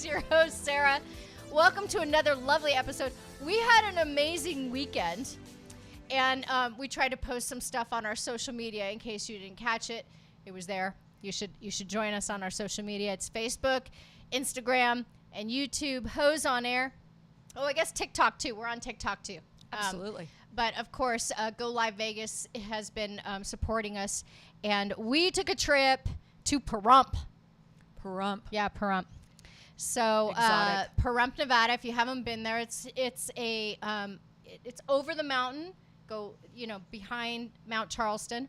is your host, Sarah. Welcome to another lovely episode. We had an amazing weekend, and we tried to post some stuff on our social media in case you didn't catch it. It was there. You should join us on our social media. It's Facebook, Instagram, and YouTube. HOs On Air. Oh, I guess TikTok too. We're on TikTok too. Absolutely. But of course, Go Live Vegas has been supporting us, and we took a trip to Pahrump. Yeah, Pahrump. So Pahrump, Nevada. If you haven't been there, it's over the mountain. Go behind Mount Charleston.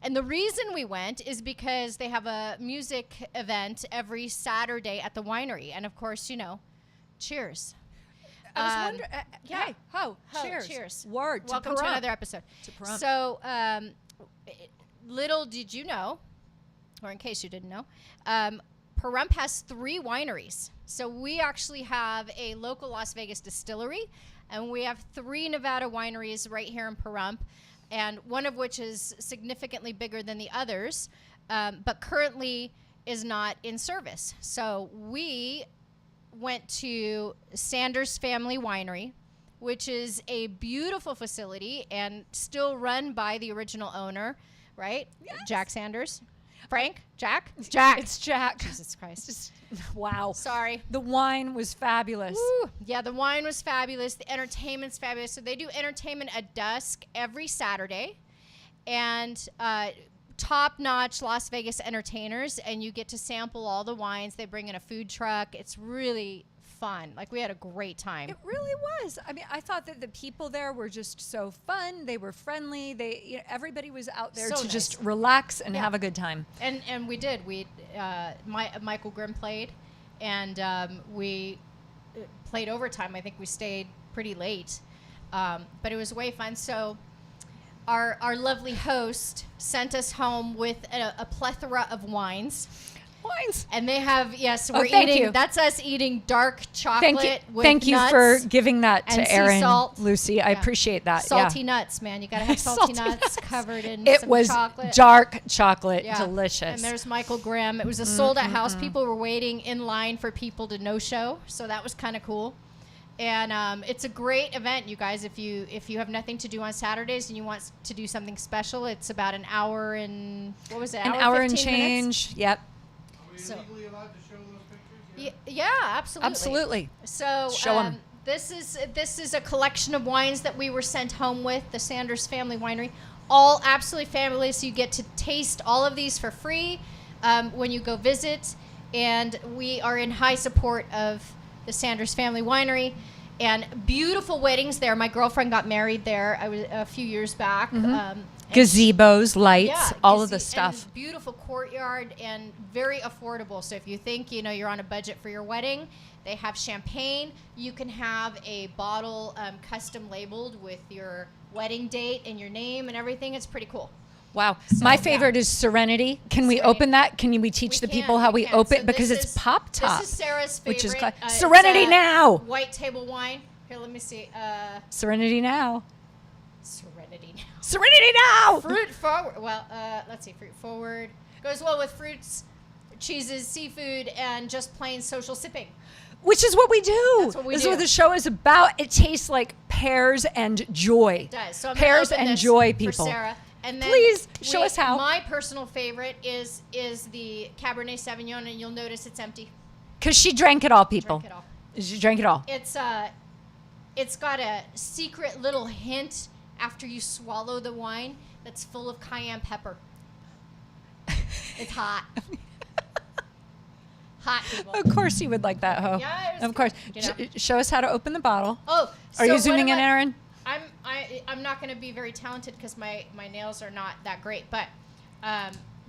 And the reason we went is because they have a music event every Saturday at the winery, and of course, cheers. I was wondering. Hey, cheers. Cheers. Word. Welcome to another episode. To Pahrump. So, little did you know, or in case you didn't know, Pahrump has 3 wineries. So we actually have a local Las Vegas distillery, and we have 3 Nevada wineries right here in Pahrump, and one of which is significantly bigger than the others, but currently is not in service. So we went to Sanders Family Winery, which is a beautiful facility and still run by the original owner, right? Yes. Jack Sanders. Frank? Jack? Jack. It's Jack. Jesus Christ. Wow. Sorry. The wine was fabulous. Woo. Yeah, the wine was fabulous. The entertainment's fabulous. So they do entertainment at dusk every Saturday. And top-notch Las Vegas entertainers. And you get to sample all the wines. They bring in a food truck. It's really fun. Like, we had a great time. It really was. I mean, I thought that the people there were just so fun. They were friendly. Everybody was out there to just relax and have a good time. And we did. Michael Grimm played, and we played overtime. I think we stayed pretty late, but it was way fun. So our lovely host sent us home with a plethora of wines. And they have, we're eating. You. That's us eating dark chocolate with Thank you nuts for giving that to Aaron, salt. Lucy. Yeah. I appreciate that. Salty nuts, man. You got to have salty nuts covered in it some was chocolate. Dark chocolate, delicious. And there's Michael Grimm. It was a sold-out house. People were waiting in line for people to no-show, so that was kind of cool. And it's a great event, you guys. If you have nothing to do on Saturdays and you want to do something special, it's about an hour and an hour and change. Minutes? Yep. So, legally allowed to show those pictures? Yeah, absolutely. Absolutely. So show them. This is a collection of wines that we were sent home with, the Sanders Family Winery. All absolutely fabulous. You get to taste all of these for free when you go visit. And we are in high support of the Sanders Family Winery. And beautiful weddings there. My girlfriend got married there a few years back. Gazebos, lights, all of the stuff. And beautiful courtyard and very affordable. So if you think you're on a budget for your wedding, they have champagne. You can have a bottle custom labeled with your wedding date and your name and everything. It's pretty cool. Wow. So, my favorite is Serenity. Can we open that? Can we teach the people how we open? So because it's Pop Top. This is Sarah's favorite. Which is Serenity Now. White table wine. Here, let me see. Serenity Now. Serenity Now. Serenity Now. Fruit forward. Well, let's see. Fruit forward goes well with fruits, cheeses, seafood, and just plain social sipping. Which is what we do. That's what we do. This is what the show is about. It tastes like pears and joy. It does. So I'm pears and joy, people. For Sarah. And then please show us how. My personal favorite is the Cabernet Sauvignon, and you'll notice it's empty. Because she drank it all, people. Drank it all. She drank it all. It's got a secret little hint after you swallow the wine that's full of cayenne pepper. It's hot. Hot, people. Of course you would like that, Ho. Yeah, of course. Show us how to open the bottle. Oh, are you zooming in, Aaron? I'm not going to be very talented because my nails are not that great. But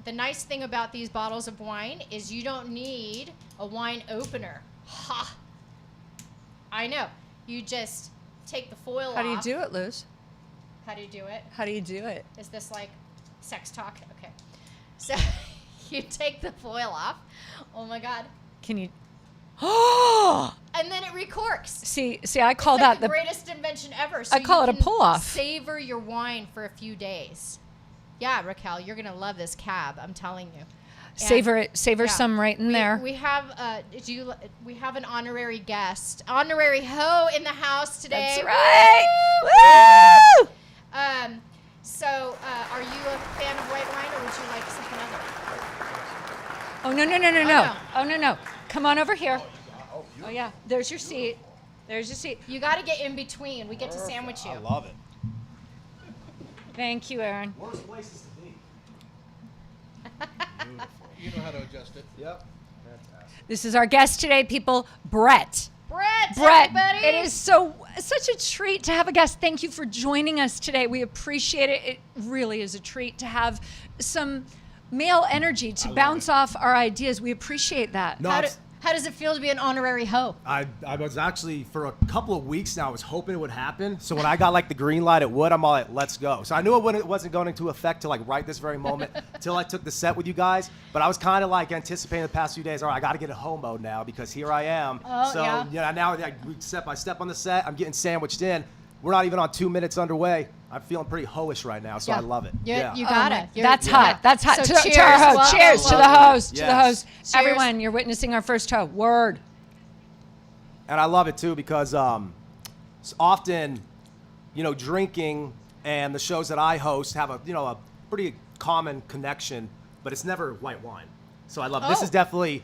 the nice thing about these bottles of wine is you don't need a wine opener. Ha! I know. You just take the foil off. How do you do it, Luz? How do you do it? How do you do it? Is this like sex talk? Okay. So you take the foil off. Oh my God. Can you? And then it recorks. See, I call that the greatest invention ever. So I call it a pull-off. Savor your wine for a few days. Yeah, Raquel, you're gonna love this cab. I'm telling you. Savor Yeah. some right in there. We have we have an honorary guest, honorary ho in the house today. That's right. Woo! So, are you a fan of white wine, or would you like something other? Oh, no. no. Oh, no. Come on over here. Oh, yeah. There's your seat. You got to get in between. We get to sandwich you. I love it. Thank you, Aaron. Worst places to be. You know how to adjust it. Yep. Fantastic. This is our guest today, people, Brett. Brett, everybody. It is such a treat to have a guest. Thank you for joining us today. We appreciate it. It really is a treat to have some male energy to bounce off our ideas. We appreciate that. No, How does it feel to be an honorary ho? I was actually, for a couple of weeks now, I was hoping it would happen. So when I got like the green light, it would. I'm all like, let's go. So I knew it wasn't going to affect till like right this very moment till I took the set with you guys. But I was kind of like anticipating the past few days. All right, I got to get a ho mode now because here I am. Oh, so yeah. Now we step by step on the set. I'm getting sandwiched in. We're not even on 2 minutes underway. I'm feeling pretty hoish right now, so I love it. You got it. That's hot. That's hot. So to cheers. our host. Well, Cheers to the welcome. host. To the Yes. host. Cheers. Everyone, you're witnessing our first ho. Word. And I love it too because it's often, drinking and the shows that I host have a pretty common connection, but it's never white wine. So I love this is definitely.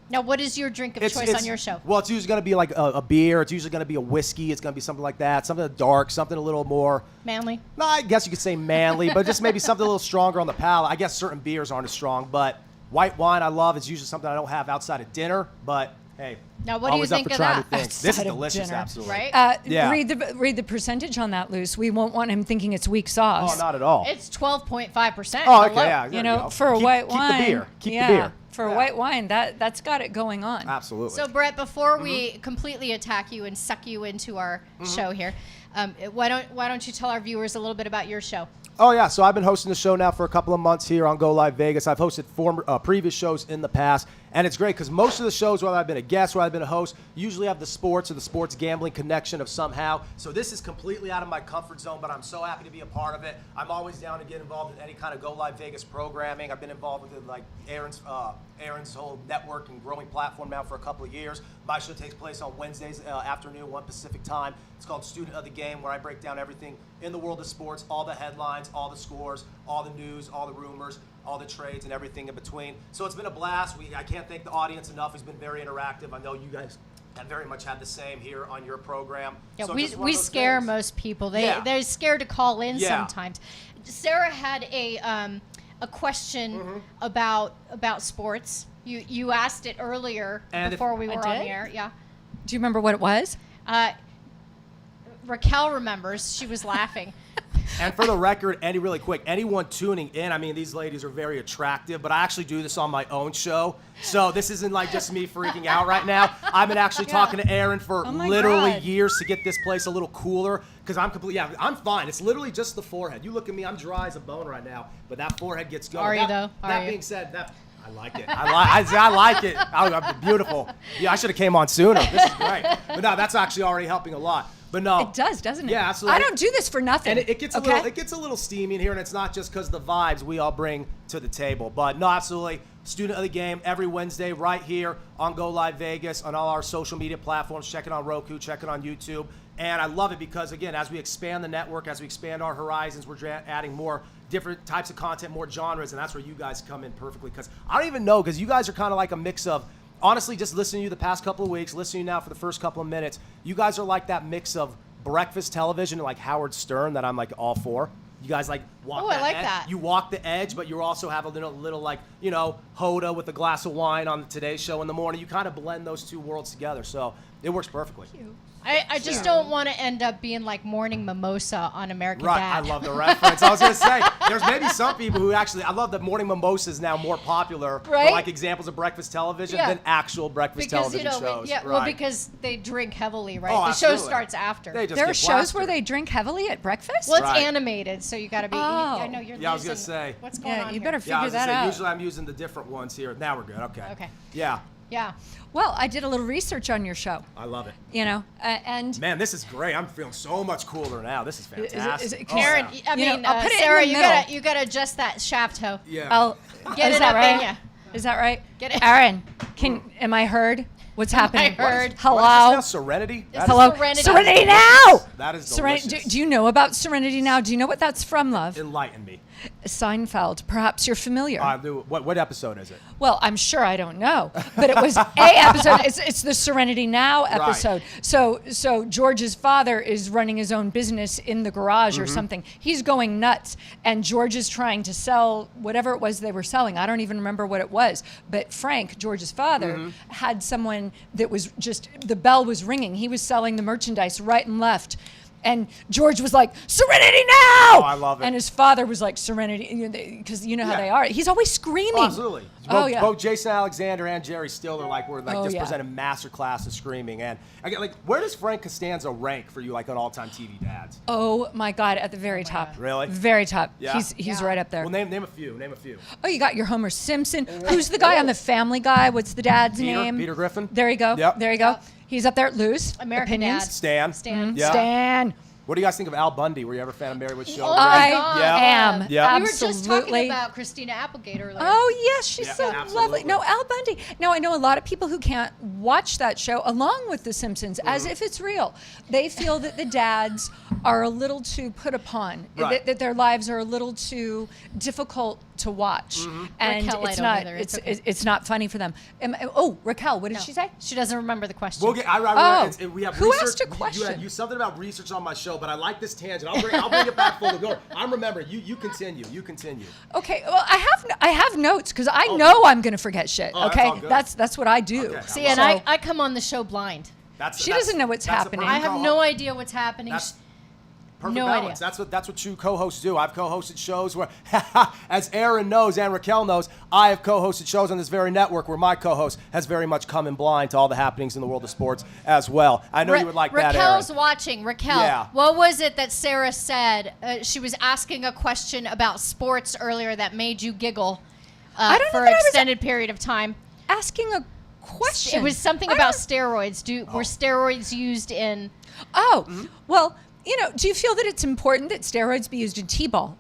Now, what is your drink of choice on your show? Well, it's usually going to be like a beer. It's usually going to be a whiskey. It's going to be something like that, something dark, something a little more. Manly? No, I guess you could say manly, but just maybe something a little stronger on the palate. I guess certain beers aren't as strong, but white wine I love. It's usually something I don't have outside of dinner, but hey. Now, what do you always up think for of trying that? new things. This is Outside of delicious, dinner. absolutely. Right? Yeah. Read the percentage on that, Luce. We won't want him thinking it's weak sauce. Oh, not at all. It's 12.5%. Oh, okay, Hello. yeah. there You know, go. for a white wine. Keep the beer. Keep yeah, the beer. For a Yeah. white wine, that's got it going on. Absolutely. So, Brett, before we completely attack you and suck you into our show here, why don't you tell our viewers a little bit about your show? Oh, yeah. So I've been hosting the show now for a couple of months here on Go Live Vegas. I've hosted previous shows in the past, and it's great because most of the shows, whether I've been a guest or I've been a host, usually have the sports or the sports gambling connection of somehow. So this is completely out of my comfort zone, but I'm so happy to be a part of it. I'm always down to get involved in any kind of Go Live Vegas programming. I've been involved with like Aaron's whole network and growing platform now for a couple of years. My show takes place on Wednesdays afternoon, 1 Pacific time. It's called Student of the Game, where I break down everything in the world of sports, all the headlines, all the scores, all the news, all the rumors, all the trades, and everything in between. So it's been a blast. I can't thank the audience enough. It's been very interactive. I know you guys have very much had the same here on your program. Yeah, So we just one of those scare things. most people. Yeah. They're scared to call in Yeah. sometimes. Sarah had a question about sports. You asked it earlier And before we I were on did? the air. Yeah. Do you remember what it was? Raquel remembers. She was laughing. And for the record, really quick, anyone tuning in, I mean, these ladies are very attractive, but I actually do this on my own show. So this isn't like just me freaking out right now. I've been actually talking to Aaron for Oh my literally God. years to get this place a little cooler because I'm fine. It's literally just the forehead. You look at me, I'm dry as a bone right now, but that forehead gets going. Are you, though? Are That you? being said, I like it. I like it. I'm beautiful. Yeah, I should have came on sooner. This is great. But no, that's actually already helping a lot. But no. It does, doesn't it? Yeah, absolutely. I don't do this for nothing. And it gets a little steamy in here, and it's not just because the vibes we all bring to the table. But no, absolutely. Student of the Game every Wednesday right here on Go Live Vegas on all our social media platforms. Check it on Roku, check it on YouTube. And I love it because, again, as we expand the network, as we expand our horizons, we're adding more different types of content, more genres, and that's where you guys come in perfectly. Because I don't even know, because you guys are kind of like a mix of, honestly, just listening to you the past couple of weeks, listening to you now for the first couple of minutes, you guys are like that mix of breakfast television and like Howard Stern that I'm like all for. You guys like walk I like edge. that. You walk the edge, but you also have a little like, Hoda with a glass of wine on the Today Show in the morning. You kind of blend those two worlds together. So it works perfectly. I just don't want to end up being like morning mimosa on American Right, Dad. I love the reference. I was going to say, there's maybe some people who actually, I love that morning mimosa is now more popular for Right? like examples of breakfast television Yeah. than actual breakfast because television shows. well, Right. because they drink heavily, right? Oh, the show absolutely. starts after. They just There are get shows where plastered. they drink heavily at breakfast? Well, it's Right. animated, so you got to be. Oh. I know you're. Yeah, I was losing- gonna say. What's going Yeah, on you here? better Yeah, I figure was gonna that say, out. usually I'm using the different ones here. Now we're good. Okay. Okay. Yeah, Yeah. Well, I did a little research on your show, I love it. and Man, this is great. I'm feeling so much cooler now. This is fantastic. is it- Oh, Karen, yeah. I You know, mean, I'll put it in Sarah, the you middle. gotta adjust that shaft toe. Yeah. I'll Get is it that up in right? ya. Is that right? Get it. Aaron, am I heard? What's happening? heard? Hello? What is this now? Serenity? It's Hello? Serenity. Serenity Now! That is Serenity. delicious. Do you know about Serenity Now? Do you know what that's from, love? Enlighten me. Seinfeld. Perhaps you're familiar. What episode is it? Well, I'm sure I don't know, but it was a episode. It's the Serenity Now episode. Right. So George's father is running his own business in the garage or something. He's going nuts, and George is trying to sell whatever it was they were selling. I don't even remember what it was, but Frank, George's father, had someone that was just, the bell was ringing. He was selling the merchandise right and left. And George was like, Serenity Now! Oh, I love it. And his father was like, Serenity, because you know how Yeah. they are. He's always screaming. Oh, absolutely. Oh, yeah. Both Jason Alexander and Jerry Stiller were Oh, just yeah. presenting master class of screaming. And I get where does Frank Costanza rank for you, like on all-time TV dads? Oh my God, at the very top. Really? Very top. Yeah? He's right up there. Well, name a few. Name a few. Oh, you got your Homer Simpson. Who's the guy on the Family Guy? What's the dad's name? Peter Griffin. There you go. Yep. There you go. He's up there. Lose. American Opinions. Dad. Stan. Stan. Yeah. Stan. What do you guys think of Al Bundy? Were you ever a fan of Mary with Show? Oh I my God. am. Yeah. We were just talking Absolutely. about Christina Applegate earlier. Oh, yes, she's Yeah, so absolutely. lovely. No, Al Bundy. Now, I know a lot of people who can't watch that show along with The Simpsons as if it's real. They feel that the dads are a little too put upon, Right. that their lives are a little too difficult to watch. And Raquel, I it's don't not either. It's it's, okay. it's not funny for them. Raquel, what did No. she say? She doesn't remember the question. We'll get. We have Who research. asked a question? You something about research on my show, but I like this tangent. I'll bring it back full. Go. I'm remembering. You continue. You continue. Okay, well, I have notes because I know I'm going to forget shit. Oh, that's okay, all good. that's what I do. Okay. See, So- and I come on the show blind. She doesn't know what's that's a happening. I perfect have call. no idea what's happening. That's perfect no balance. idea. That's what true co-hosts do. I've co-hosted shows where, as Aaron knows and Raquel knows, I have co-hosted shows on this very network where my co-host has very much come in blind to all the happenings in the world of sports as well. I know you would like that, Aaron. Raquel's watching. Raquel, Yeah. what was it that Sarah said? She was asking a question about sports earlier that made you giggle I don't know for that an I was extended period of time. Asking a question. It was something I about don't- steroids. Were steroids used in? Oh, Mm-hmm. well, do you feel that it's important that steroids be used in T-ball?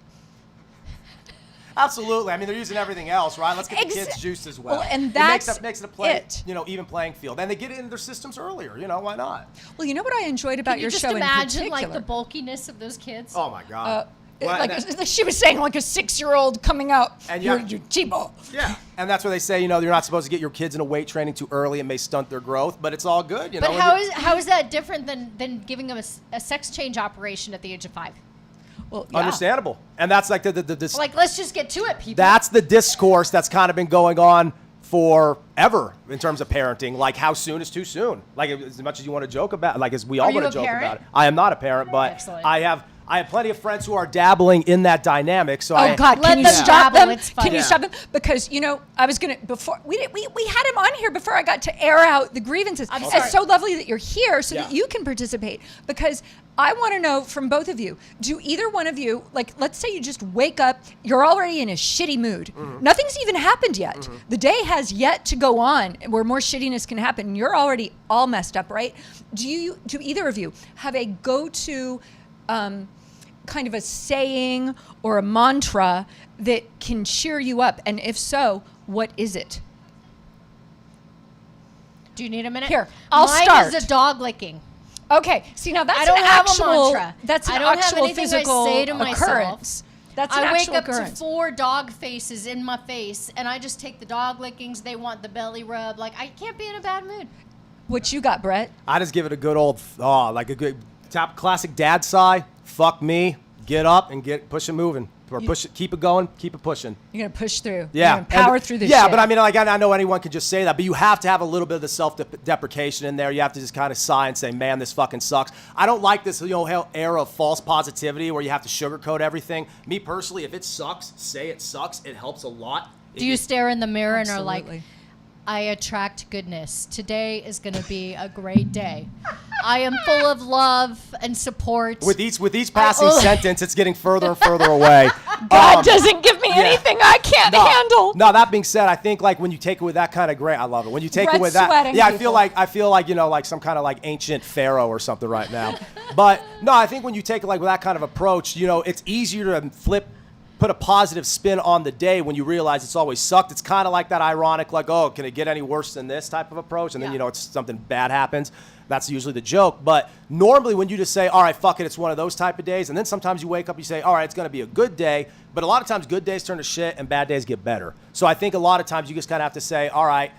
Absolutely. I mean, they're using everything else, right? Let's get the Exa- kids juiced as well. Well, and it that's makes it a play, it. even playing field. And they get it into their systems earlier. Why not? Well, you know what I enjoyed about Can you your just show in imagine particular? like the bulkiness of those kids? Oh my God. Well, like and that- she was saying, like a 6-year-old coming out. And you're yeah. T-ball. Yeah, and that's where they say, you're not supposed to get your kids into weight training too early. It may stunt their growth, but it's all good, But how is that different than giving them a sex change operation at the age of 5? Well, yeah. Understandable. And that's like the Like, let's just get to it, people. that's the discourse that's kind of been going on forever in terms of parenting. Like, how soon is too soon? Like, as much as you want to joke about, like, as we all Are want you to a joke parent? about it. I am not a parent, but Excellent. I have plenty of friends who are dabbling in that dynamic. So Oh God! Let Can you them stop dabble, them? it's fun. Can you Yeah. stop them? Because I was gonna before we had him on here before I got to air out the grievances. I'm sorry. It's so lovely that you're here so Yeah. that you can participate. Because I want to know from both of you: do either one of you, like, let's say you just wake up, you're already in a shitty mood. Nothing's even happened yet. The day has yet to go on where more shittiness can happen. And you're already all messed up, right? Do either of you have a go-to? Kind of a saying or a mantra that can cheer you up? And if so, what is it? Do you need a minute? Here, I'll Mine start. is a dog licking. Okay, see now that's I don't an have actual, a mantra. That's an I don't have actual anything I physical say to myself. occurrence. That's an I wake actual up occurrence. to 4 dog faces in my face, and I just take the dog lickings. They want the belly rub. Like, I can't be in a bad mood. What you got, Brett? I just give it a good old, like a good top classic dad sigh. Fuck me. Get up and push it moving. Or push it, keep it going, keep it pushing. You're gonna push through. Yeah, You're gonna power And- through this. Yeah, shit. but I mean, like, I know anyone can just say that, but you have to have a little bit of the self-deprecation in there. You have to just kind of sigh and say, "Man, this fucking sucks." I don't like this, era of false positivity where you have to sugarcoat everything. Me personally, if it sucks, say it sucks. It helps a lot. Do you stare in the mirror and are like, Absolutely. I attract goodness. Today is going to be a great day. I am full of love and support. With each passing sentence, it's getting further and further away. God doesn't give me anything I can't handle. No, that being said, I think like when you take it with that kind of I love it. When you take it Brett's with that, sweating, yeah, people. I feel like like some kind of like ancient pharaoh or something right now. But no, I think when you take it like with that kind of approach, it's easier to flip put a positive spin on the day when you realize it's always sucked. It's kind of like that ironic, like, oh, can it get any worse than this type of approach? And then, it's something bad happens. That's usually the joke. But normally when you just say, all right, fuck it, it's one of those type of days. And then sometimes you wake up, you say, all right, it's going to be a good day. But a lot of times good days turn to shit and bad days get better. So I think a lot of times you just kind of have to say, all right,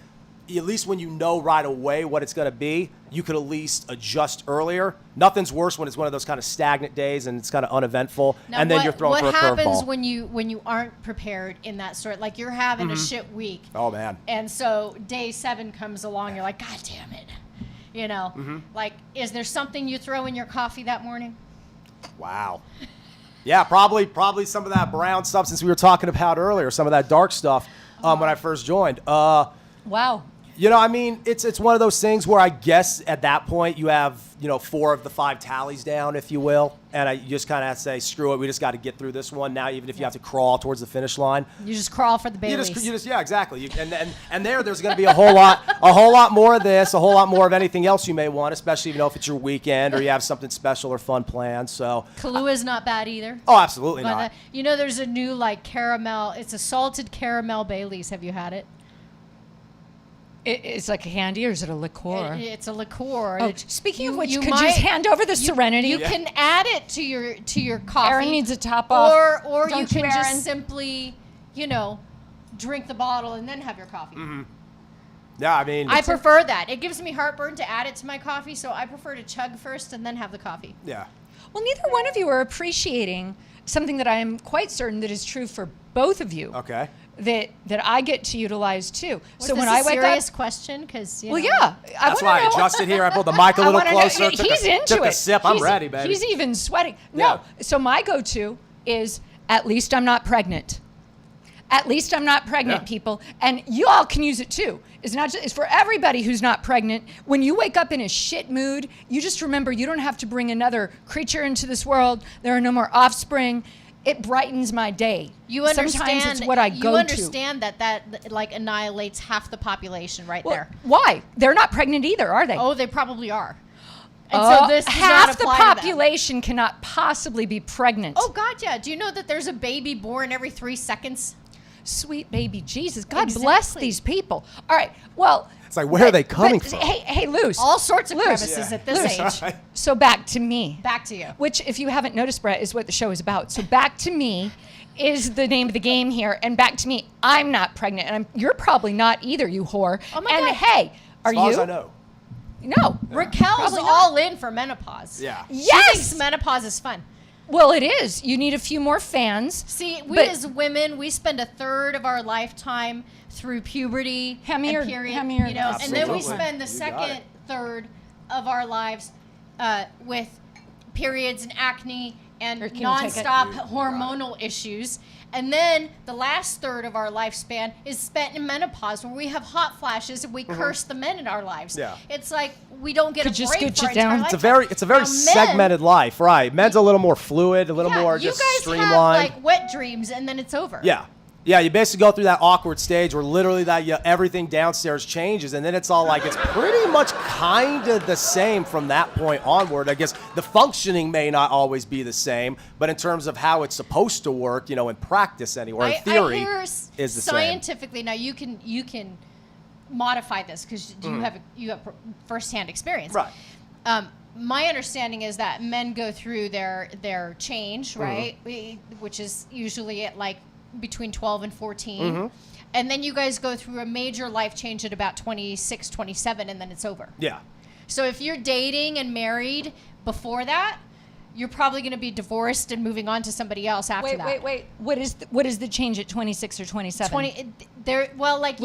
at least when you know right away what it's going to be, you could at least adjust earlier. Nothing's worse when it's one of those kind of stagnant days and it's kind of uneventful, Now, and then you're thrown for a curveball. What happens when you aren't prepared in that sort? Like you're having a shit week. Oh, man. And so day 7 comes along, you're like, God damn it. Like, is there something you throw in your coffee that morning? Wow. Yeah, probably some of that brown substance we were talking about earlier, some of that dark stuff when I first joined. Wow. I mean, it's one of those things where I guess at that point you have, 4 of the 5 tallies down, if you will. And you just kind of have to say, screw it, we just got to get through this one now, even if you have to crawl towards the finish line. You just crawl for the Baileys. Yeah, exactly. And there's going to be a whole lot more of this, a whole lot more of anything else you may want, especially if it's your weekend or you have something special or fun planned. So Kahlua not bad either. Oh, absolutely not. There's a new caramel. It's a salted caramel Baileys. Have you had it? It's like a candy, or is it a liqueur? It's a liqueur. Oh, speaking of which, could you hand over the Serenity? You can add it to your coffee. Aaron needs a top off. Or you Don't can Aaron? just simply, drink the bottle and then have your coffee. Yeah, I mean, I prefer that. It gives me heartburn to add it to my coffee, so I prefer to chug first and then have the coffee. Yeah. Well, neither one of you are appreciating something that I am quite certain that is true for both of you. Okay. That I get to utilize too. So when I wake up, serious question, because well, yeah, that's why I adjusted here. I pulled the mic a little closer. He's into took it. a sip. I'm ready, baby. He's even sweating. No, Yeah. so my go-to is at least I'm not pregnant. At least I'm not pregnant, people, and you all can use it too. It's for everybody who's not pregnant. When you wake up in a shit mood, you just remember you don't have to bring another creature into this world. There are no more offspring. It brightens my day. You understand? Sometimes it's what I go to. You understand that annihilates half the population there. Why? They're not pregnant either, are they? Oh, they probably are. And so this does half not the apply to them. population cannot possibly be pregnant. Oh God, yeah. Do you know that there's a baby born every 3 seconds? Sweet baby Jesus. God Exactly. bless these people. All right. Well, It's like, where are they coming from? Hey, Luce. All sorts of Luce. crevices at this age. Right. So back to me. Back to you. Which, if you haven't noticed, Brett, is what the show is about. So back to me is the name of the game here. And back to me, I'm not pregnant. And you're probably not either, you whore. Oh my and God. hey, are As long you? as I know. No. Raquel's Probably not. all in for menopause. Yeah. She Yes. thinks menopause is fun. Well, it is. You need a few more fans. See, we But- as women, we spend a third of our lifetime through puberty Hand me and your- period, hand me your- and then we Absolutely. spend the You got second it. third of our lives with periods and acne and Or can you take it? nonstop You got it. hormonal issues. And then the last third of our lifespan is spent in menopause, where we have hot flashes and we curse the men in our lives. Yeah. It's like we don't get Could a you break scooch for our it down? entire It's a very Now, men- segmented life, right? Men's a little more fluid, a little more you just guys streamlined. have wet dreams and then it's over. Yeah, you basically go through that awkward stage where literally everything downstairs changes, and then it's all like it's pretty much kind of the same from that point onward. I guess the functioning may not always be the same, but in terms of how it's supposed to work, in practice anyway, in theory, I hear is the same. scientifically. Now you can modify this because you have firsthand experience. Right. My understanding is that men go through their change, right, which is usually at between 12 and 14. And then you guys go through a major life change at about 26, 27, and then it's over. Yeah. So if you're dating and married before that, you're probably going to be divorced and moving on to somebody else after that. Wait. What is the change at 26 or 27? What do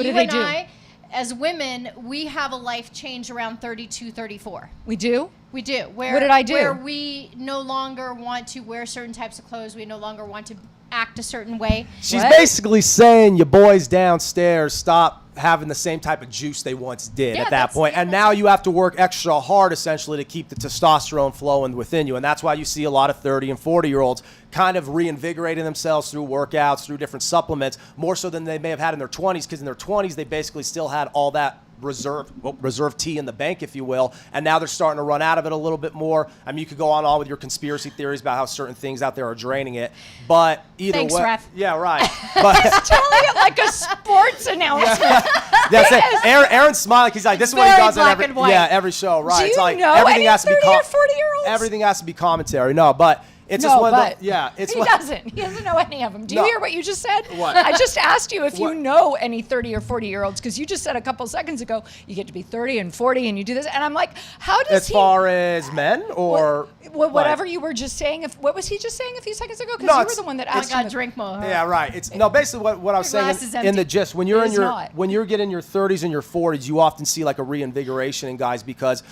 you they and do? I, as women, we have a life change around 32, 34. We do? We do. What did I do? Where we no longer want to wear certain types of clothes. We no longer want to act a certain way. She's What? basically saying your boys downstairs stop having the same type of juice they once did Yeah, at that that's- point. yeah, And that's- now you have to work extra hard essentially to keep the testosterone flowing within you. And that's why you see a lot of 30 and 40-year-olds kind of reinvigorating themselves through workouts, through different supplements, more so than they may have had in their 20s, because in their 20s they basically still had all that reserve tea in the bank, if you will, and now they're starting to run out of it a little bit more. I mean, you could go on all with your conspiracy theories about how certain things out there are draining it, but either Thanks, way, Ref. yeah, right. But Telling it like a sports announcement. that's it. Aaron's smiling. He's like, this is what he Very does at black and white. every show, right? Do It's you like know everything any has to be 30 or 40-year-olds? everything has to be commentary. No, but it's No, just one but of the, yeah, it's he doesn't. He doesn't know any of them. Do you No. hear what you just said? What? I just asked you if What? you know any 30 or 40-year-olds, because you just said a couple seconds ago you get to be 30 and 40 and you do this, and I'm like, how does as he? far as men or Whatever like- you were just saying. What was he just saying a few seconds ago? Because No, you were it's- the one that I asked got him. drink mode. Yeah, right. It's no, basically what I was Your saying glass is in empty. the gist, when you're It in is your not. when you're getting your 30s and your 40s, you often see like a reinvigoration in guys because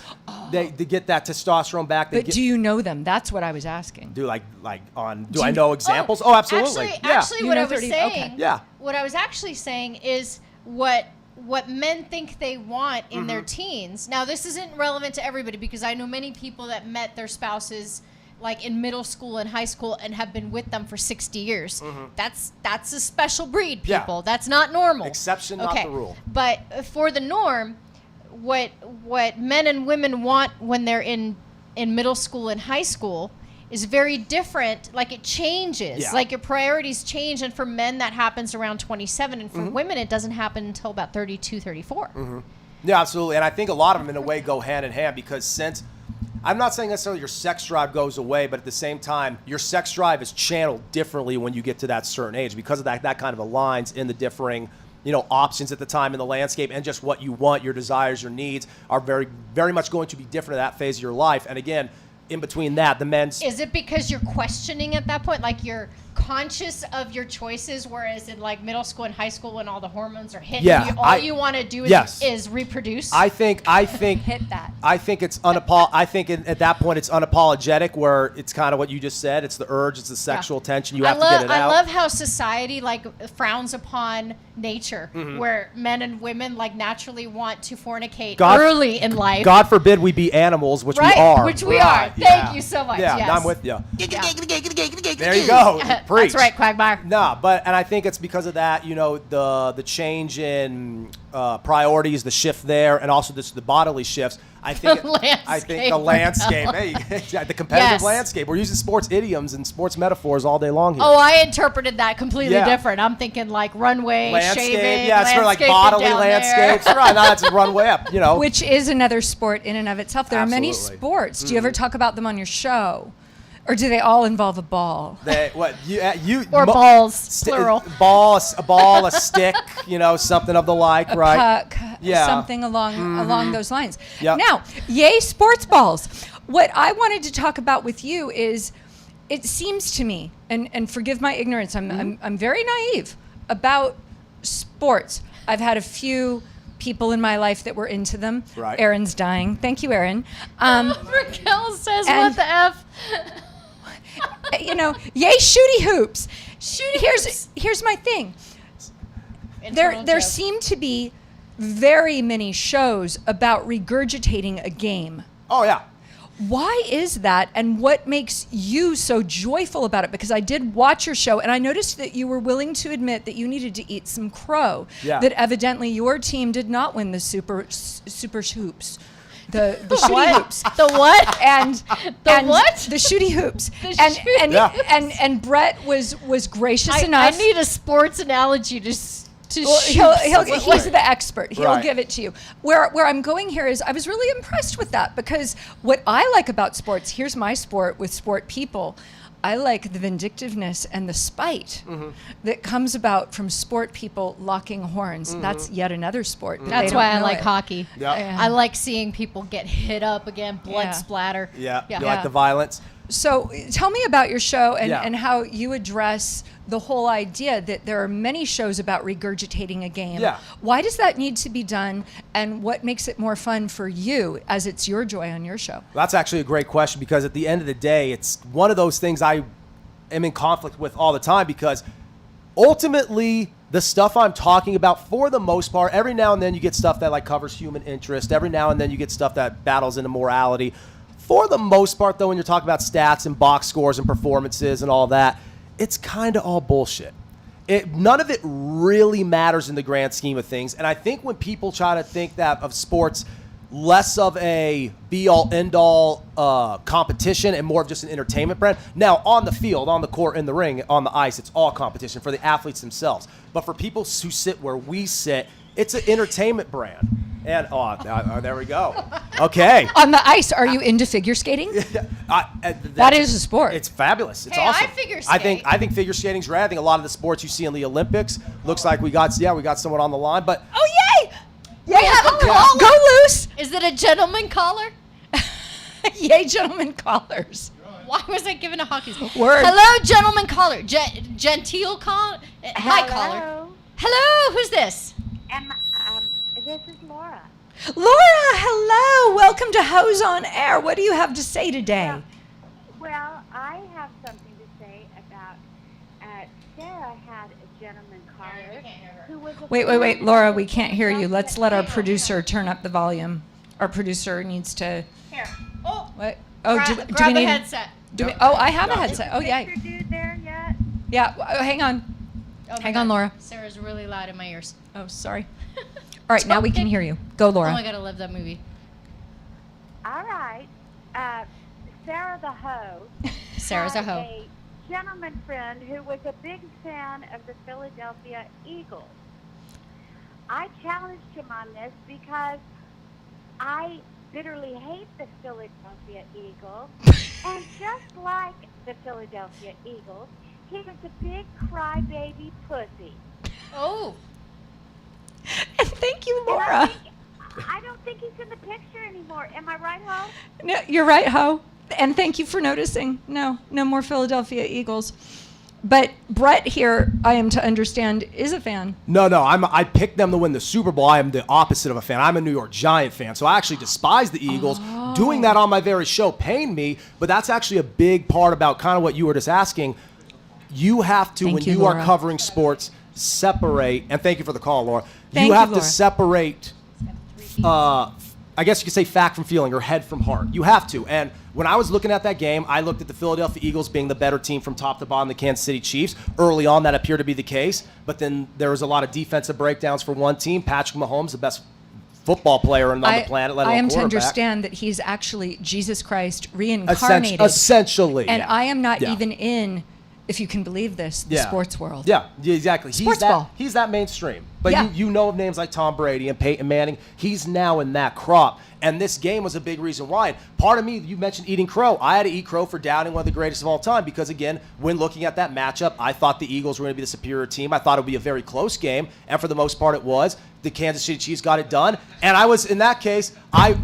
they get that testosterone back. They But do you know them? That's what I was asking. do like on do I know examples? Oh, absolutely. Actually, You what know I was 30 saying, okay. Yeah. what I was actually saying is what men think they want in their teens. Now, this isn't relevant to everybody because I know many people that met their spouses like in middle school and high school and have been with them for 60 years. That's a special breed, Yeah. people. That's not normal. Exception, not the rule. But for the norm, what men and women want when they're in middle school and high school is very different. Like it changes. Yeah. Like your priorities change, and for men that happens around 27, and for women it doesn't happen until about 32, 34. Yeah, absolutely. And I think a lot of them in a way go hand in hand because since I'm not saying necessarily your sex drive goes away, but at the same time, your sex drive is channeled differently when you get to that certain age because of that kind of aligns in the differing, options at the time in the landscape and just what you want, your desires, your needs are very, very much going to be different at that phase of your life. And again, in between that, the men's Is it because you're questioning at that point? Like you're conscious of your choices, whereas in like middle school and high school when all the hormones are hitting Yeah, you, all you want to do is reproduce? I think Hit that. I think it's at that point it's unapologetic where it's kind of what you just said. It's the urge, it's the sexual tension. You have to get it out. I love how society like frowns upon nature, where men and women like naturally want to fornicate early in life. God forbid we be animals, which right? we are. Which we Right, are. yeah. Thank you so much. Yeah, yes. no, I'm with you. Yeah. There you go. Preach. That's right, Quagmire. No, and I think it's because of that, the change in priorities, the shift there, and also the bodily shifts. I think the landscape, hey, the competitive Yes. landscape. We're using sports idioms and sports metaphors all day long here. Oh, I interpreted that completely Yeah. different. I'm thinking like runway, landscape, shaving, yeah, it's sort of like landscaping bodily down landscapes. there. Right, no, it's a runway up, Which is another sport in and of itself. There are many Absolutely. sports. Do you ever talk about them on your show? Or do they all involve a ball? Or balls, plural. A ball, a stick, something of the like, right? Puck, Yeah. something along those lines. Yep. Now, yay sports balls. What I wanted to talk about with you is, it seems to me, and forgive my ignorance, I'm very naive about sports. I've had a few people in my life that were into them. Right. Aaron's dying. Thank you, Aaron. Raquel says, and- "What the f?" Yay shooty hoops. Shooty Here's my thing. Internal There joke. seem to be very many shows about regurgitating a game. Oh, yeah. Why is that, and what makes you so joyful about it? Because I did watch your show, and I noticed that you were willing to admit that you needed to eat some crow. Yeah. That evidently your team did not win the super hoops, the shooty What? hoops, The what? and what? the shooty hoops, The and shooty and, Yeah. and Brett was gracious I enough. need a sports analogy to Well, shoot. he's the expert. He'll Right. give it to you. Where I'm going here is I was really impressed with that, because what I like about sports, here's my sport with sport people, I like the vindictiveness and the spite that comes about from sport people locking horns. That's yet another sport. But That's they why don't I know like it. hockey. Yeah. I like seeing people get hit up again, blood Yeah. splatter. Yeah. Yeah. You like the violence? So tell me about your show and, Yeah. and how you address the whole idea that there are many shows about regurgitating a game. Yeah. Why does that need to be done, and what makes it more fun for you as it's your joy on your show? That's actually a great question, because at the end of the day, it's one of those things I am in conflict with all the time, because ultimately the stuff I'm talking about, for the most part, every now and then you get stuff that like covers human interest. Every now and then you get stuff that battles into morality. For the most part, though, when you're talking about stats and box scores and performances and all that, it's kind of all bullshit. none of it really matters in the grand scheme of things. And I think when people try to think that of sports less of a be-all, end-all competition and more of just an entertainment brand. Now, on the field, on the court, in the ring, on the ice, it's all competition for the athletes themselves. But for people who sit where we sit, it's an entertainment brand. And, there we go. Okay. On the ice, are you into figure skating? That is a sport. It's fabulous. It's Hey, awesome. I figure skate. I think figure skating's great. I think a lot of the sports you see in the Olympics looks like we got someone on the line. But Oh, yay! We have a caller. Go loose. Is it a gentleman caller? Yay, gentlemen callers. Why was I given a hockey stick? Word. Hello, gentleman caller. Genteel call. Hi, caller. Hello. Hello, who's this? And this is Laura. Laura, hello. Welcome to HOs On Air. What do you have to say today? Well, I have something to say about Sarah had a gentleman caller who was a Wait, Laura, we can't hear you. Let's let our producer turn up the volume. Our producer needs to. Here. Oh, What? Oh, do we grab a need? headset. I have a headset. Oh, yeah. Mr. Dude there yet? Yeah. Hang on. Oh my Hang on, God. Laura. Sarah's really loud in my ears. Oh, sorry. All right, now we can hear you. Go, Oh Laura. my God, I love that movie. All right. Sarah the hoe. Sarah's a had hoe. A gentleman friend who was a big fan of the Philadelphia Eagles. I challenged him on this because I bitterly hate the Philadelphia Eagles. And just like the Philadelphia Eagles, he was a big crybaby pussy. Oh, And thank you, And Laura. I don't think he's in the picture anymore. Am I right, Ho? No, you're right, Ho. And thank you for noticing. No more Philadelphia Eagles. But Brett here, I am to understand, is a fan. no, I picked them to win the Super Bowl. I am the opposite of a fan. I'm a New York Giant fan, so I actually despise the Eagles. Doing that on my very show pained me, but that's actually a big part about kind of what you were just asking. You have to, Thank when you, you are Laura. covering sports, separate, and thank you for the call, Laura. Thank You you, have to Laura. separate, I guess you could say fact from feeling or head from heart. You have to. And when I was looking at that game, I looked at the Philadelphia Eagles being the better team from top to bottom, the Kansas City Chiefs. Early on, that appeared to be the case. But then there was a lot of defensive breakdowns for one team. Patrick Mahomes, the best football player on the planet, let I alone am to quarterback. understand that he's actually Jesus Christ reincarnated. Essentially. And yeah. I am not Yeah. even in, if you can believe this, the sports world. Yeah, exactly. Sports ball. He's that mainstream. But Yeah. you know of names like Tom Brady and Peyton Manning. He's now in that crop. And this game was a big reason why. And part of me, you mentioned eating crow. I had to eat crow for doubting one of the greatest of all time because, again, when looking at that matchup, I thought the Eagles were going to be the superior team. I thought it would be a very close game. And for the most part, it was. The Kansas City Chiefs got it done. And I was, in that case, You hey,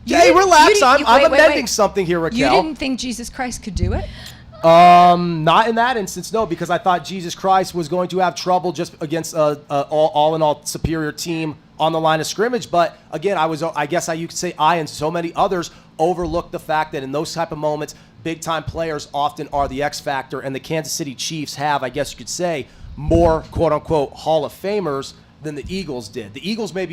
didn't- relax. you didn't- I'm wait, amending wait. something here, Raquel. You didn't think Jesus Christ could do it? Not in that instance, no, because I thought Jesus Christ was going to have trouble just against all in all superior team on the line of scrimmage. But again, I guess you could say I and so many others overlooked the fact that in those type of moments, big time players often are the X factor, and the Kansas City Chiefs have, I guess you could say, more quote unquote Hall of Famers than the Eagles did. The Eagles may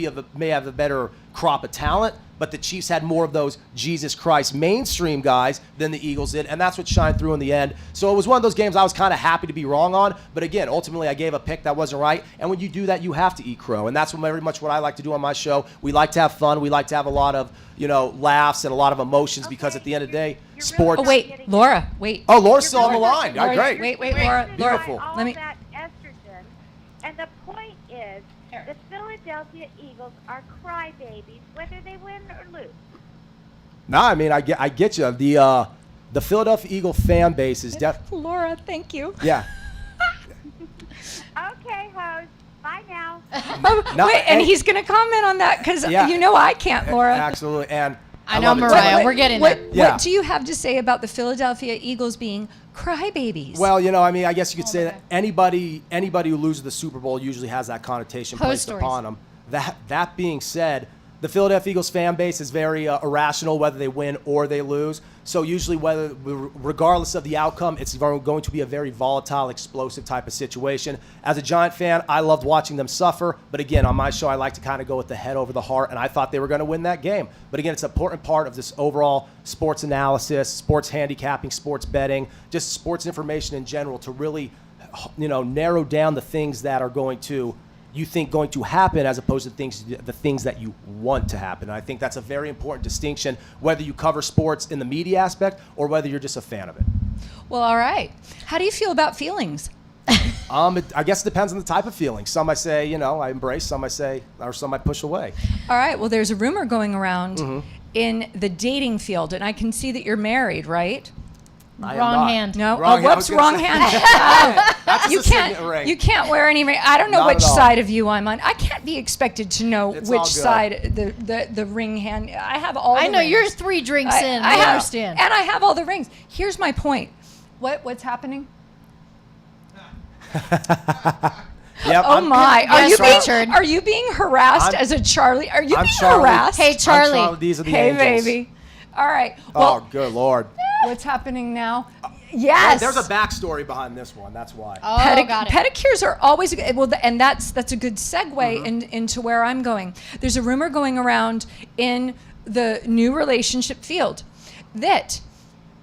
have a better crop of talent, but the Chiefs had more of those Jesus Christ mainstream guys than the Eagles did, and that's what shined through in the end. So it was one of those games I was kind of happy to be wrong on, but again, ultimately I gave a pick that wasn't right, and when you do that, you have to eat crow, and that's very much what I like to do on my show. We like to have fun. We like to have a lot of, laughs and a lot of emotions because at the end of the day, You're sports. Oh, wait, Laura, wait. Oh, Laura's still on the Laura- line. Laura, Great. Wait, Laura. Beautiful. All Let me. that estrogen. And the point is, the Philadelphia Eagles are crybabies, whether they win or lose. No, I mean I get you. The Philadelphia Eagle fan base is Laura, thank you. yeah. Okay, hoes. Bye now. No, Wait, and hey. he's going to comment on that because Yeah. I can't, Laura. Absolutely, and I know, love it. Mariah. We're getting what, there. Yeah. What do you have to say about the Philadelphia Eagles being crybabies? Well, I mean, I guess you could say that anybody who loses the Super Bowl usually has that connotation Post placed stories. upon them. That being said, the Philadelphia Eagles fan base is very irrational whether they win or they lose. So usually, regardless of the outcome, it's going to be a very volatile, explosive type of situation. As a Giant fan, I loved watching them suffer. But again, on my show, I like to kind of go with the head over the heart, and I thought they were going to win that game. But again, it's an important part of this overall sports analysis, sports handicapping, sports betting, just sports information in general to really narrow down the things that are going to happen as opposed to the things that you want to happen. And I think that's a very important distinction, whether you cover sports in the media aspect or whether you're just a fan of it. Well, all right. How do you feel about feelings? I guess it depends on the type of feeling. Some I say, I embrace. Some I push away. All right. Well, there's a rumor going around Mm-hmm. in the dating field, and I can see that you're married, right? I am Wrong not. hand. No. Wrong hand. I Whoops, was gonna wrong say- hand. That's You just a signet can't. ring. You can't wear any ring. I don't know Not which at all. side of you I'm on. I can't be expected to know It's all which good. side the ring hand. I have all. I the know rings. you're 3 drinks in. I have- understand. And I have all the rings. Here's my point. What's happening? Yep, Oh my! Yes, Richard. Are you being harassed I'm- as a Charlie? Are you I'm being Charlie. harassed? Hey, Charlie. I'm Charlie. These are the Hey, angels. baby. All right. Oh, Well, good Lord. what's happening now? Yes. There's a backstory behind this one. That's why. Oh, got it. Pedicures are always and that's a good segue Mm-hmm. into where I'm going. There's a rumor going around in the new relationship field that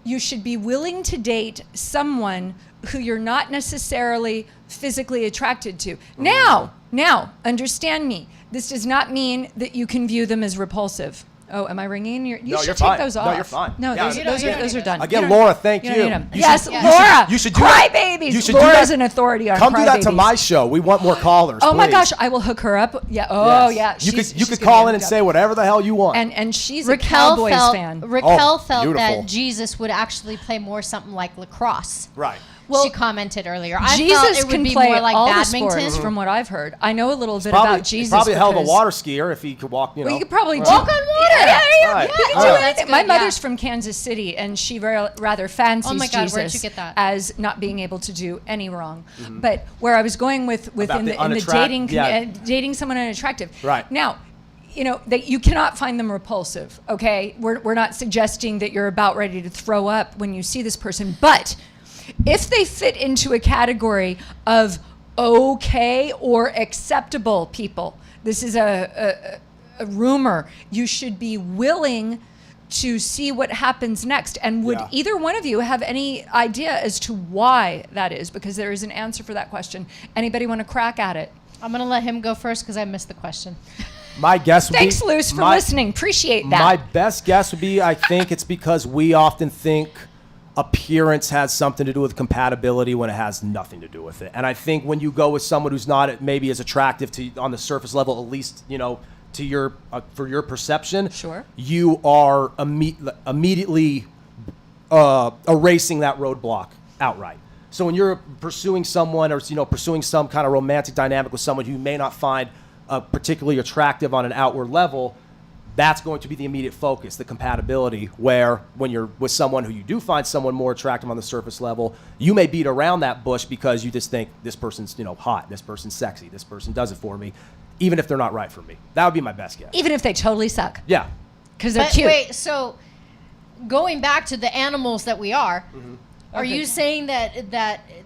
you should be willing to date someone who you're not necessarily physically attracted to. Mm-hmm. Now, understand me. This does not mean that you can view them as repulsive. Oh, am I ringing? You No, should you're take fine. those No, off. you're fine. No, Yeah, those are done. Again, You don't- Laura, thank you. you. Don't need 'em. You Yes, should- Laura. you should do that. Crybabies. You should do Laura's that. an authority on Come do that to crybabies. my show. We want more callers. Oh my please. gosh, I will hook her up. Yeah. Oh Yes. yeah. You She's could gonna call be in and hooked say up. whatever the hell you want. And she's a Raquel Cowboys felt, fan. Raquel felt beautiful. that Jesus would actually play more something like lacrosse. Right. Well, she commented earlier. I felt Jesus it would can be play more like all badminton. the sports, from what I've heard. I know a little bit Probably, about Jesus. probably a hell of a because- water skier if he could walk. Well, you could probably Walk on water. Yeah, Right. You can Yeah, do that's anything. good, My yeah. mother's from Kansas City, and she rather fancies Oh my God, Jesus where'd you get that? as not being able to do any wrong. But where I was going with About in the the unattract- dating yeah. dating someone unattractive. Right. Now, that you cannot find them repulsive. Okay, we're not suggesting that you're about ready to throw up when you see this person, but if they fit into a category of okay or acceptable people, this is a rumor, you should be willing to see what happens next. And would Yeah. either one of you have any idea as to why that is? Because there is an answer for that question. Anybody want to crack at it? I'm going to let him go first because I missed the question. My guess would Thanks, be, Luce, for my- listening. Appreciate that. My best guess would be I think it's because we often think appearance has something to do with compatibility when it has nothing to do with it. And I think when you go with someone who's not maybe as attractive to on the surface level, at least, to your for your perception, Sure. you are immediately erasing that roadblock outright. So when you're pursuing someone or pursuing some kind of romantic dynamic with someone who you may not find particularly attractive on an outward level, that's going to be the immediate focus, the compatibility, where when you're with someone who you do find someone more attractive on the surface level, you may beat around that bush because you just think this person's hot, this person's sexy, this person does it for me, even if they're not right for me. That would be my best guess. Even if they totally suck, Yeah. because they're But cute. wait, so going back to the animals that we are, are Okay. you saying that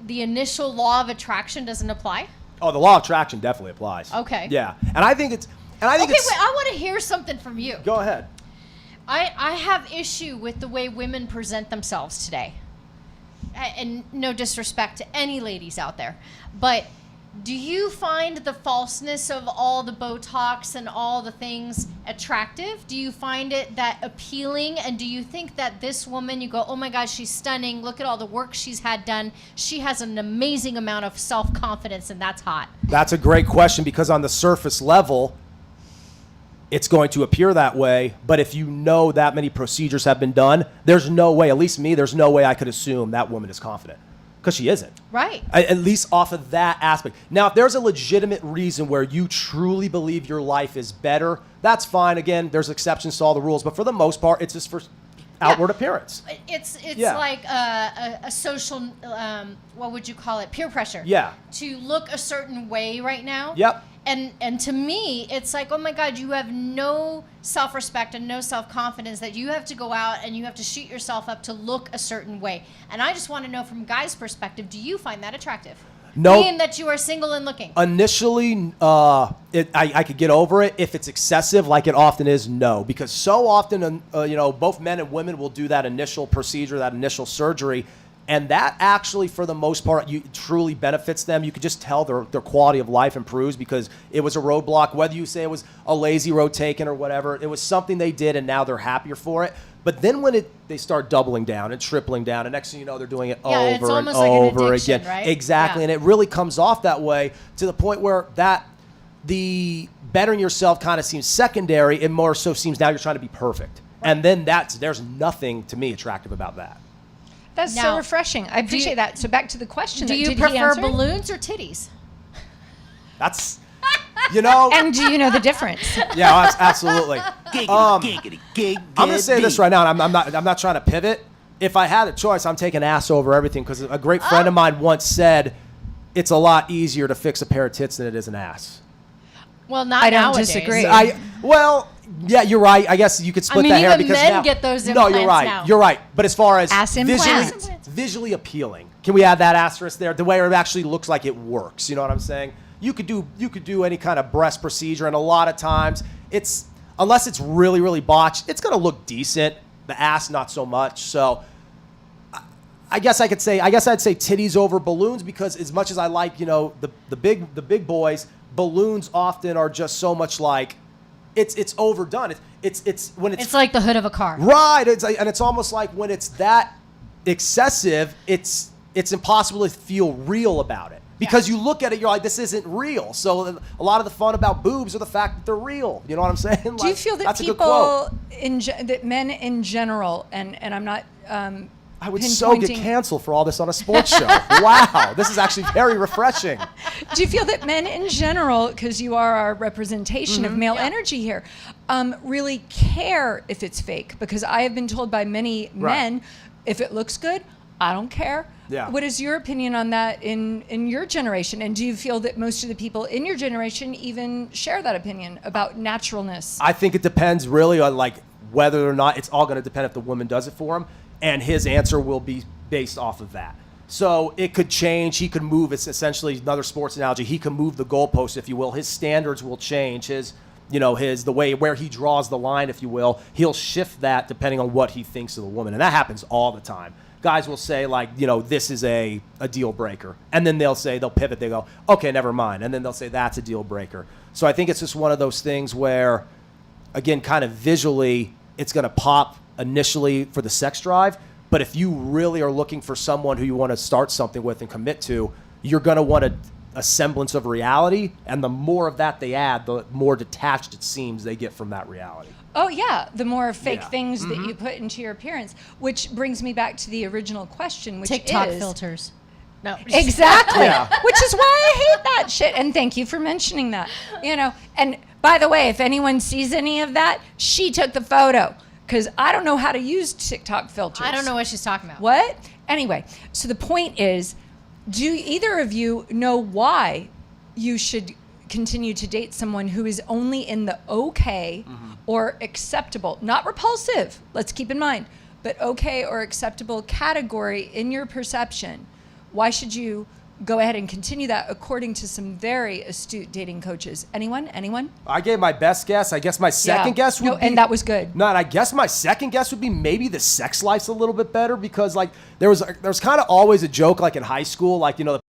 the initial law of attraction doesn't apply? Oh, the law of attraction definitely applies. Okay. Yeah. And I think it's Okay, wait, I want to hear something from you. Go ahead. I have issue with the way women present themselves today. And no disrespect to any ladies out there, but do you find the falseness of all the Botox and all the things attractive? Do you find it that appealing? And do you think that this woman, you go, oh my God, she's stunning. Look at all the work she's had done. She has an amazing amount of self-confidence, and that's hot. That's a great question because on the surface level, it's going to appear that way. But if you know that many procedures have been done, there's no way, at least me, there's no way I could assume that woman is confident because she isn't. Right. At least off of that aspect. Now, if there's a legitimate reason where you truly believe your life is better, that's fine. Again, there's exceptions to all the rules. But for the most part, it's just for outward appearance. It's Yeah. like a social, what would you call it? Peer pressure. Yeah. To look a certain way right now. Yep. And to me, it's like, oh my God, you have no self-respect and no self-confidence that you have to go out and you have to shoot yourself up to look a certain way. And I just want to know from guys' perspective, do you find that attractive? No. Being that you are single and looking. Initially, I could get over it. If it's excessive, like it often is, no. Because so often, both men and women will do that initial procedure, that initial surgery, And that actually, for the most part, truly benefits them. You could just tell their quality of life improves because it was a roadblock. Whether you say it was a lazy road taken or whatever, it was something they did, and now they're happier for it. But then when they start doubling down and tripling down, and next thing you know, they're doing it over it's and almost like an over addiction, again. right? Exactly, Yeah. and it really comes off that way to the point where the bettering yourself kind of seems secondary. It more so seems now you're trying to be perfect. Right. And then there's nothing to me attractive about that. That's so Now, refreshing. I appreciate that. So back to the question. Do you did he prefer answer? balloons or titties? That's, you know. And do you know the difference? Yeah, absolutely. Giggity. I'm gonna say this right now, and I'm not trying to pivot. If I had a choice, I'm taking ass over everything because a great friend of mine once said, "It's a lot easier to fix a pair of tits than it is an ass." Well, not I don't nowadays. disagree. Yeah, you're right. I guess you could split that hair even because men now, get those no, you're implants right. now. You're right. But as far as Ass implants. visually appealing, can we add that asterisk there? The way it actually looks like it works. You know what I'm saying? You could do any kind of breast procedure, and a lot of times unless it's really, really botched, it's gonna look decent. The ass, not so much. So I guess I'd say titties over balloons because as much as I like, the big boys, balloons often are just so much like it's overdone. It's when It's like the hood of a car. right. And it's almost like when it's that excessive, it's impossible to feel real about it because you look at it, you're like, this isn't real. So a lot of the fun about boobs are the fact that they're real. You know what I'm saying? Do you feel that that's a good quote. that men in general, and I'm not I would so get canceled for all this on a sports show. Wow, this is actually very refreshing. Do you feel that men in general, because you are our representation of male energy here, really care if it's fake? Because I have been told by many men, if it looks good, I don't care. Yeah. What is your opinion on that in your generation? And do you feel that most of the people in your generation even share that opinion about naturalness? I think it depends really on like whether or not it's all going to depend if the woman does it for him. And his answer will be based off of that. So it could change. He could move. It's essentially another sports analogy. He can move the goalpost, if you will. His standards will change. The way where he draws the line, if you will. He'll shift that depending on what he thinks of the woman. And that happens all the time. Guys will say like, this is a deal breaker. And then they'll pivot. They go, okay, never mind. And then they'll say that's a deal breaker. So I think it's just one of those things where, again, kind of visually, it's going to pop initially for the sex drive, but if you really are looking for someone who you want to start something with and commit to, you're going to want a semblance of reality, and the more of that they add, the more detached it seems they get from that reality. Oh yeah, the more fake things Mm-hmm. that you put into your appearance, which brings me back to the original question, which TikTok is filters. No. exactly, Yeah. which is why I hate that shit. And thank you for mentioning that. And by the way, if anyone sees any of that, she took the photo. Because I don't know how to use TikTok filters. I don't know what she's talking about. What? Anyway, so the point is, do either of you know why you should continue to date someone who is only in the okay or acceptable, not repulsive, let's keep in mind, but okay or acceptable category in your perception? Why should you go ahead and continue that according to some very astute dating coaches? Anyone? I gave my best guess. I guess my second guess would be... and that was good. No, and I guess my second guess would be maybe the sex life's a little bit better because, like, there was kind of always a joke, like, in high school, like, the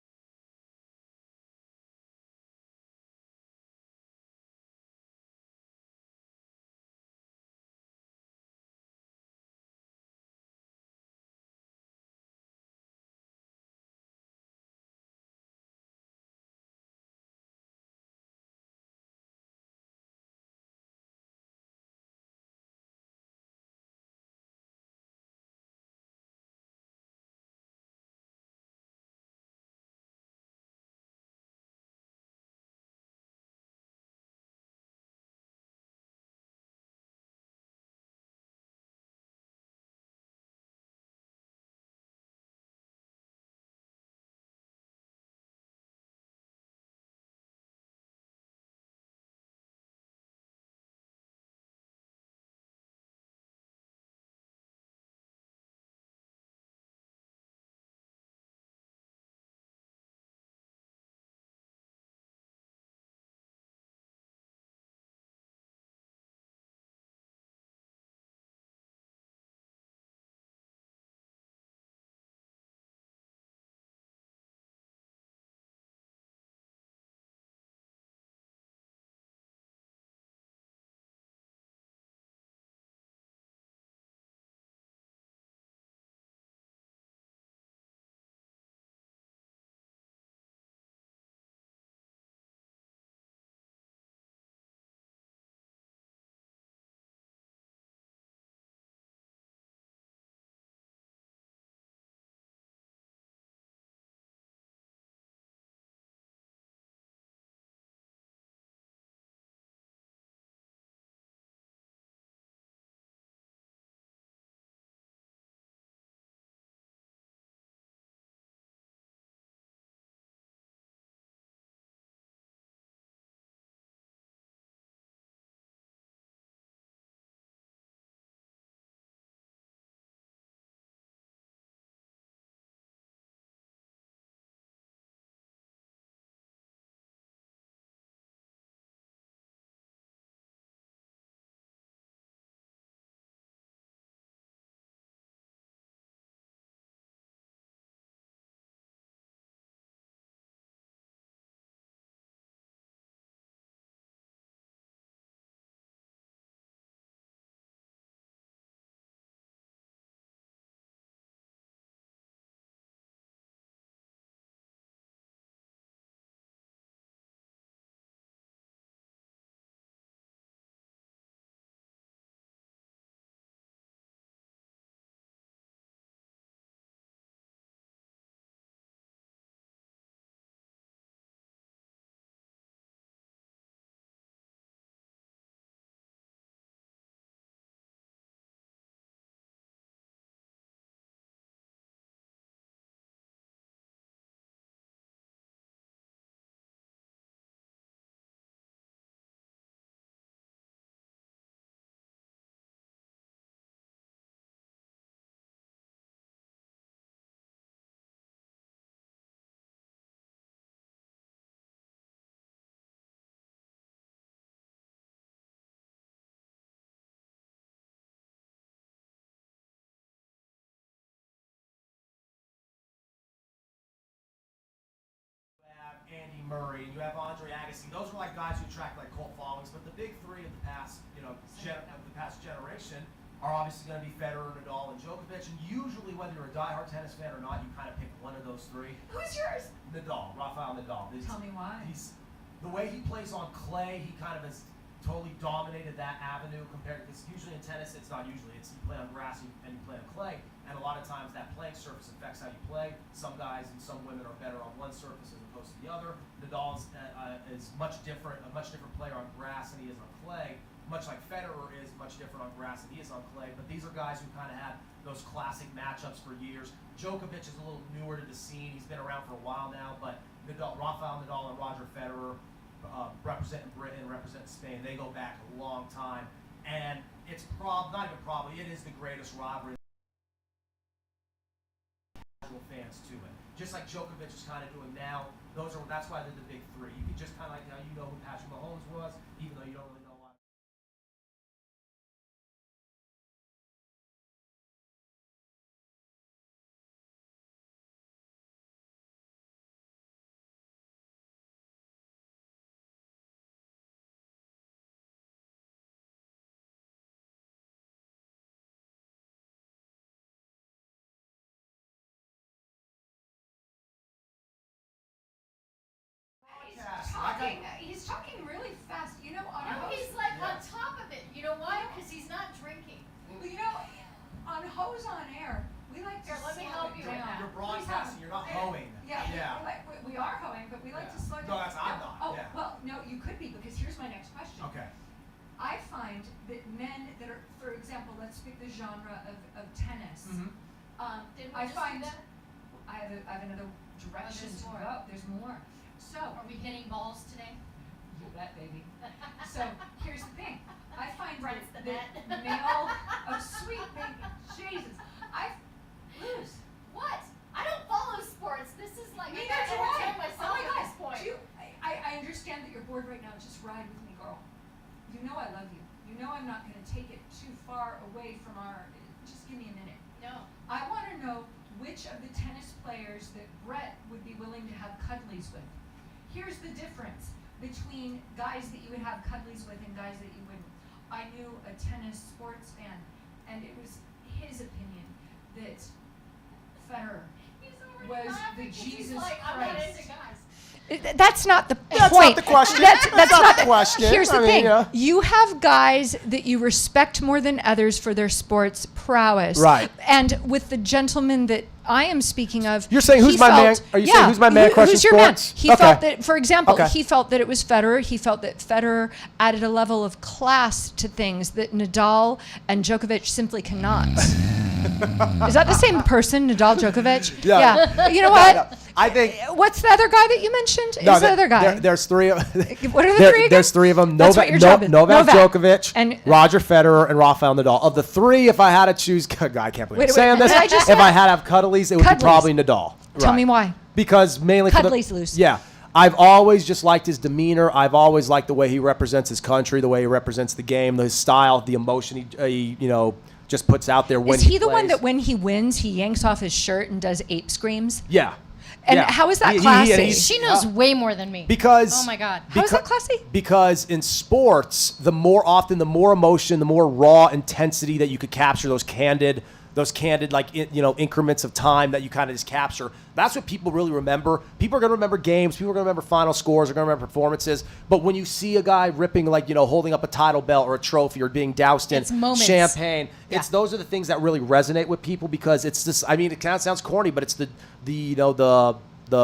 Murray, and you have Andre Agassi. Those were like guys who attract like cult followings. But the big three of the past, of the past generation are obviously going to be Federer, Nadal, and Djokovic. And usually, whether you're a diehard tennis fan or not, you kind of pick one of those three. Who's yours? Rafael Nadal. Tell me why. The way he plays on clay, he kind of has totally dominated that avenue compared, because usually in tennis, it's not usually, it's you play on grass and you play on clay, and a lot of times that playing surface affects how you play. Some guys and some women are better on one surface as opposed to the other. Nadal is a much different player on grass than he is on clay, much like Federer is much different on grass than he is on clay, but these are guys who kind of had those classic matchups for years. Djokovic is a little newer to the scene. He's been around for a while now, but Rafael Nadal and Roger Federer, representing Britain, representing Spain, they go back a long time, and it's it is the greatest rivalry. Fans to it, just like Djokovic is kind of doing now. That's why they're the big three. You can just kind of like now you know who Patrick Mahomes was, even though you don't really know why. He's talking really fast. He's like on top of it. You know why? Because he's not drinking. Well, on HOs On Air, we like to Let me slow help it you down. with that. You're broadcasting. You're not hoeing. Yeah. We are hoeing, but we like to slow it No, down. I'm not. Oh, Yeah. well, no, you could be, because here's my next question. Okay. I find that men that are, for example, let's pick the genre of tennis. Didn't we I just find do that? I have another direction there's to more. go. There's more. So, Are we hitting balls today? you bet, baby. So here's the thing. I find Bright's that the the net. male sweet baby, Jesus, I lose. What? I don't follow sports. This is like Neither I do gotta I. entertain myself at this point. I understand that you're bored right now. Just ride with me, girl. You know I love you. You know I'm not going to take it too far away from our. Just give me a minute. No. I want to know which of the tennis players that Brett would be willing to have cuddlies with. Here's the difference between guys that you would have cuddlies with and guys that you wouldn't. I knew a tennis sports fan, and it was his opinion that Federer He's already was laughing the 'cause he's Jesus like, I'm not Christ. into guys. That's not the point. That's not the question. That's not the question. Here's the I mean, thing. yeah. You have guys that you respect more than others for their sports prowess. Right. And with the gentleman that I am speaking of, You're saying who's he my man? felt- Are you saying who's my man crush in Who's your man? sports? He Okay. felt that, for example, Okay. he felt that it was Federer. He felt that Federer added a level of class to things that Nadal and Djokovic simply cannot. Is that the same person, Nadal, Djokovic? Yeah. You know what? No, I think. What's the other guy that you mentioned? No, Who's the other guy? There's three of What are the three again? There's three of them. That's what your job is. Novak Djokovic, And- Roger Federer, and Rafael Nadal. Of the three, if I had to choose, God, I can't believe Wait, I'm saying this. did I just If say- I had to have cuddlies, it would Cuddlies. be probably Nadal. Tell Right. me why. Because mainly Cuddlies for the, loose. Yeah. I've always just liked his demeanor. I've always liked the way he represents his country, the way he represents the game, his style, the emotion he just puts out there when Is he the one plays. that when he wins, he yanks off his shirt and does ape screams? Yeah. And Yeah. how is that He- classy? he's- She knows way more than me. Because Oh my God. How is that classy? Because in sports, the more emotion, the more raw intensity that you could capture, those candid increments of time that you kind of just capture. That's what people really remember. People are going to remember games. People are going to remember final scores. They're going to remember performances. But when you see a guy ripping, holding up a title belt or a trophy or being doused in It's moments. champagne, those are the things that really resonate with people, because it's this. I mean, it kind of sounds corny, but it's the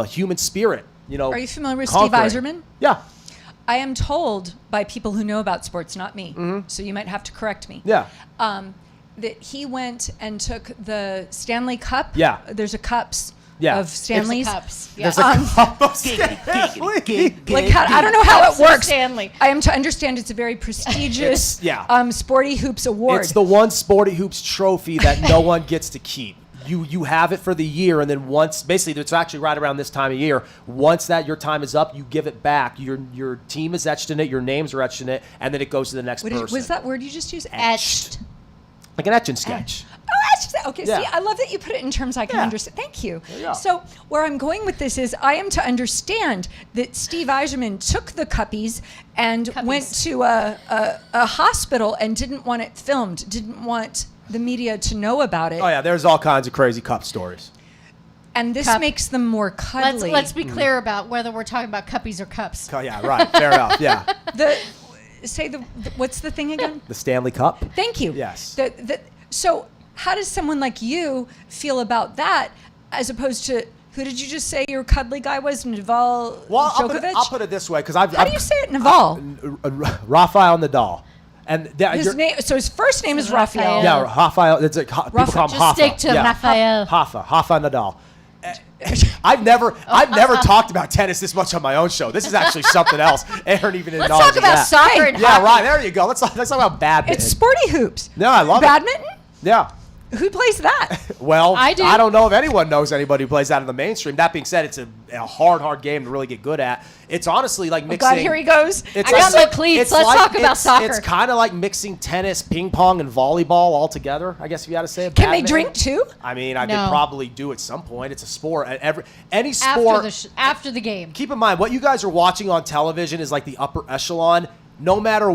human spirit. Are you familiar with conquering. Steve Yzerman? Yeah. I am told by people who know about sports, not me, so you might have to correct me. Yeah. That he went and took the Stanley Cup. Yeah. There's a cups Yeah. of Stanleys. Cups. Yeah. There's a cup of Like I don't know how it Cups of works. Stanley. I am to understand it's a very prestigious Sporty Hoops award. It's the one Sporty Hoops trophy that no one gets to keep. You have it for the year, and then once, basically, it's actually right around this time of year. Once your time is up, you give it back. Your team is etched in it, your names are etched in it, and then it goes to the next person. What's that word you just used? Etched. Like an etch and sketch. Oh, Okay, Yeah. see, I love that you put it in terms I can Yeah. understand. Thank you. There you go. So where I'm going with this is I am to understand that Steve Eiserman took the cuppies and went to a hospital and didn't want it filmed, didn't want the media to know about it. Oh yeah, there's all kinds of crazy cup stories. And this Cup. makes them more cuddly. Let's be clear about whether we're talking about cuppies or cups. Oh yeah, right. Fair enough. Yeah. What's the thing again? The Stanley Cup. Thank you. Yes. So how does someone like you feel about that as opposed to, who did you just say your cuddly guy was? Naval Well, Djokovic? I'll put it this way because How do you say it, Naval? Rafael Nadal. And His first name is Rafael. yeah, Rafael. It's like people call him Just Hafa. stick to Rafael. Hafa Nadal. I've never talked about tennis this much on my own show. This is actually something else. Aaron even Let's acknowledges talk about that. soccer and Yeah, hockey. right. There you go. Let's talk about badminton. It's sporty hoops. No, I love Badminton? it. Yeah. Who plays that? Well, I do. don't know if anyone knows anybody who plays that in the mainstream. That being said, it's a hard game to really get good at. It's honestly like mixing. God, here he goes. It's I got like- my cleats. it's Let's like- talk about soccer. It's kind of like mixing tennis, ping pong, and volleyball all together. I guess if you had to say it. Can they Badminton. drink too? I mean, I No. could probably do at some point. It's a sport. Any sport. After the game. Keep in mind, what you guys are watching on television is like the upper echelon. No matter